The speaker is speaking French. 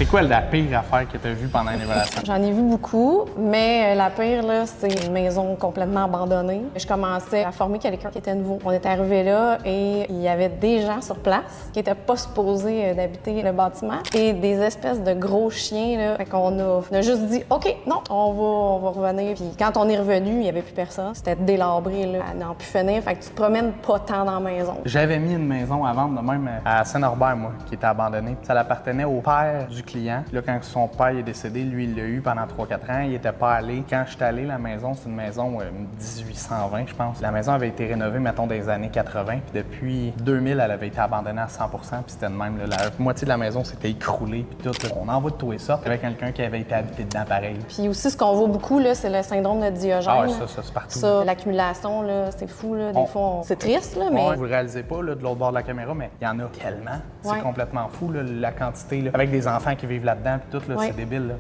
C'est quoi la pire affaire que tu as vue pendant une évaluation? J'en ai vu beaucoup, mais la pire, là, c'est une maison complètement abandonnée. Je commençais à former quelqu'un qui était nouveau. On est arrivé là et il y avait des gens sur place qui n'étaient pas supposés d'habiter le bâtiment et des espèces de gros chiens, là. Fait qu'on a juste dit « OK, non, on va revenir ». Puis quand on est revenu, il n'y avait plus personne. C'était délabré, là, à n'en plus finir. Fait que tu te promènes pas tant dans la maison. J'avais mis une maison à vendre de même à Saint-Norbert, moi, qui était abandonnée. Ça appartenait au père du client. Là, quand son père est décédé, lui, il l'a eu pendant 3-4 ans. Il était pas allé. Quand je suis allé, la maison, c'est une maison 1820, je pense. La maison avait été rénovée, mettons, dans les années 80. Puis depuis 2000, elle avait été abandonnée à 100 Puis c'était de même. Là, la moitié de la maison s'était écroulée. Puis tout. On en voit de tout et ça. Il y avait quelqu'un qui avait été habité dedans pareil. Puis aussi, ce qu'on voit beaucoup, là, c'est le syndrome de Diogène. Ah, ça, c'est partout. Ça, l'accumulation, là, c'est fou, là. Des fois, c'est triste, là, mais... Ouais, vous le réalisez pas, là, de l'autre bord de la caméra, mais il y en a tellement. C'est complètement fou, là, la quantité. Là. Avec des enfants qui vivent là-dedans, puis tout, là, c'est débile. Là.